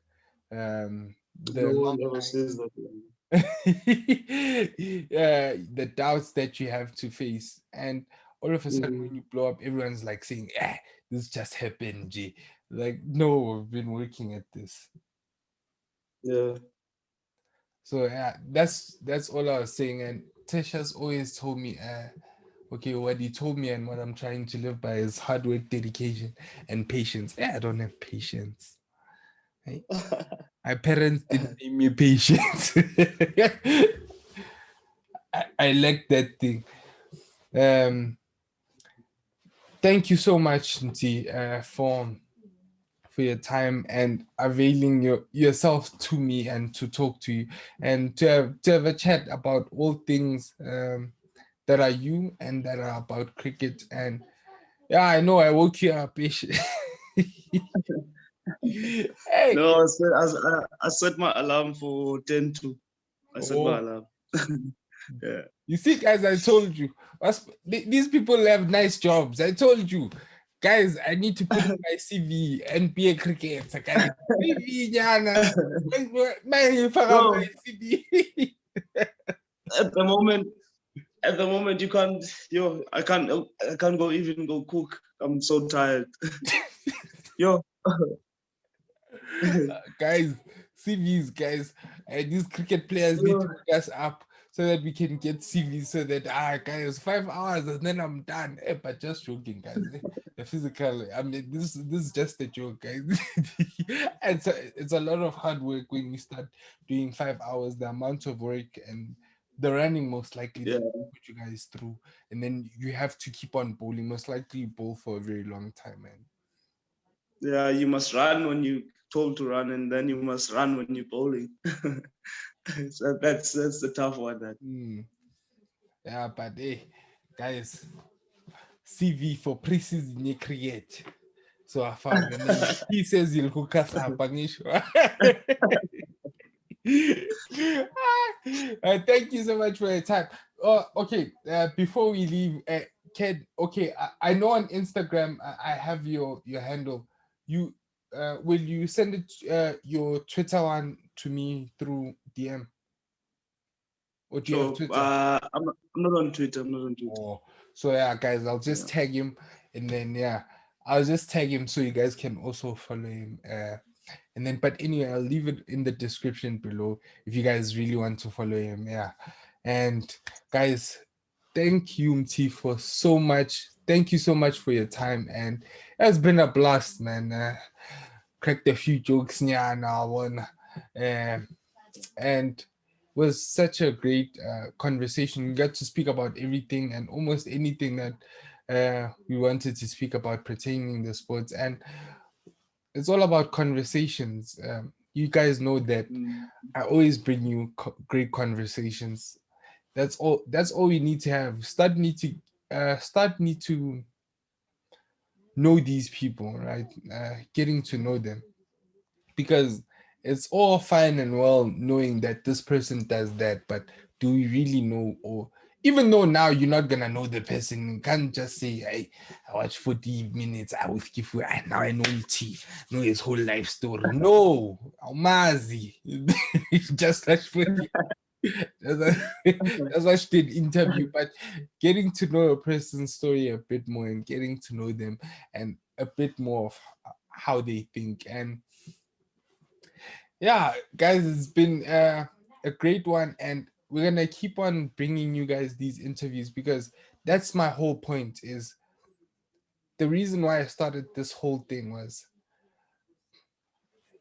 No
the
one
long
ever says
nights,
that.
the doubts that you have to face, and all of a sudden
Mm,
when you blow up, everyone's like saying, this just happened, G. Like, no, we've been working at this.
yeah.
So yeah, that's all I was saying. And Tesha's always told me, okay, what he told me and what I'm trying to live by is hard work, dedication, and patience. Yeah, I don't have patience. Right? My parents didn't name me patience. I lack that thing. Um, Thank you so much, Nti, for your time and availing yourself to me and to talk to you and to have a chat about all things that are you and that are about cricket. And yeah, I know I woke you up. Ish. Hey,
No, I set my alarm for 10 to. I set my
oh,
alarm. Yeah.
you see, guys, I told you. These people have nice jobs. I told you. Guys, I need to put in my CV and be a cricketer. Guys. CV, Nyana. Man, you fuck up my
Bro,
CV.
at the moment, you can't. Yo, I can't go even go cook. I'm so tired. Yo.
Guys, CVs, guys. These cricket players need to
Yo.
pick us up so that we can get CVs so that, guys, 5 hours and then I'm done. But just joking, guys. The physical, I mean, this is just a joke, guys. It's a lot of hard work when you start doing 5 hours, the amount of work and the running most likely
Yeah.
that will put you guys through. And then you have to keep on bowling, most likely you bowl for a very long time, man.
Yeah, you must run when you told to run, and then you must run when you're bowling. So that's the tough one. That.
Mm. Yeah, but hey, guys, CV for preseason you create. So I found and then he says you'll hook us up. Thank you so much for your time. Okay, before we leave, Ked, okay, I know on Instagram I have your handle. You will you send it your Twitter one to me through DM, or do you have
So
Twitter?
I'm not on Twitter. I'm not on Twitter.
Oh, so yeah, guys, I'll just
Yeah.
tag him, and then yeah, I'll just tag him so you guys can also follow him. And then, but anyway, I'll leave it in the description below if you guys really want to follow him. Yeah. And guys, thank you, Mti, for so much. Thank you so much for your time. And it's been a blast, man. Cracked a few jokes yeah, now one. And was such a great conversation. We got to speak about everything and almost anything that we wanted to speak about pertaining the sports. And it's all about conversations. You guys know that I always bring you great conversations. That's all. That's all we need to have. Start need to know these people, right? Getting to know them, because it's all fine and well knowing that this person does that, but do we really know? Or even though now you're not gonna know the person, you can't just say, "Hey, I watched 40 minutes. I with Kifu, and now I know T, know his whole life story." No, Almazi, just like 40. That's why she did interview, but getting to know a person's story a bit more and getting to know them and a bit more of how they think. And yeah, guys, it's been a great one, and we're gonna keep on bringing you guys these interviews because that's my whole point. Is the reason why I started this whole thing was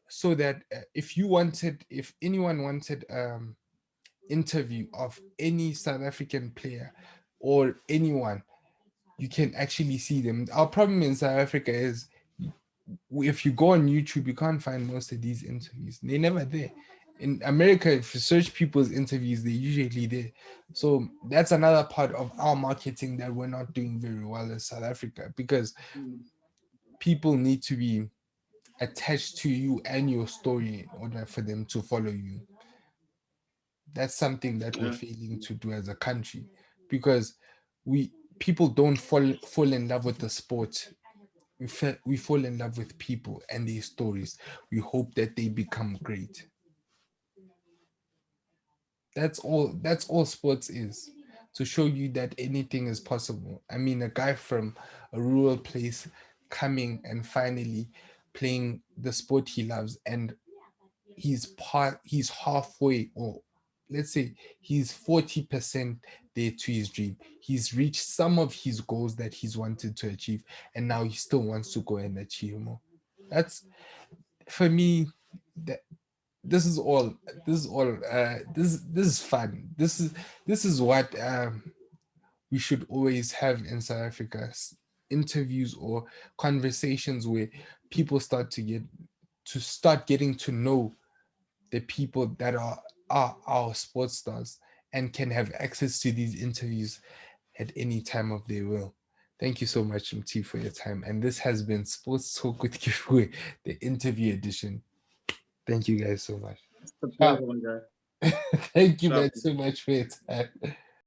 so that if anyone wanted interview of any South African player or anyone, you can actually see them. Our problem in South Africa is if you go on YouTube, you can't find most of these interviews. They're never there. In America, if you search people's interviews, they're usually there. So that's another part of our marketing that we're not doing very well in South Africa, because people need to be attached to you and your story in order for them to follow you. That's something that we're
Yeah.
failing to do as a country, because we people don't fall in love with the sport. We fall in love with people and their stories. We hope that they become great. That's all sports is, to show you that anything is possible. I mean, a guy from a rural place coming and finally playing the sport he loves, and he's halfway, or let's say he's 40% there to his dream. He's reached some of his goals that he's wanted to achieve, and now he still wants to go and achieve more. That's, for me, that this is all this is fun. This is what we should always have in South Africa. Interviews or conversations where people start getting to know the people that are our sports stars and can have access to these interviews at any time of their will. Thank you so much, MT, for your time. And this has been Sports Talk with Kifwe, the interview edition. Thank you guys so much.
It's a
Ciao.
pleasure, my guy.
Thank you,
Ciao.
man, so much for your time.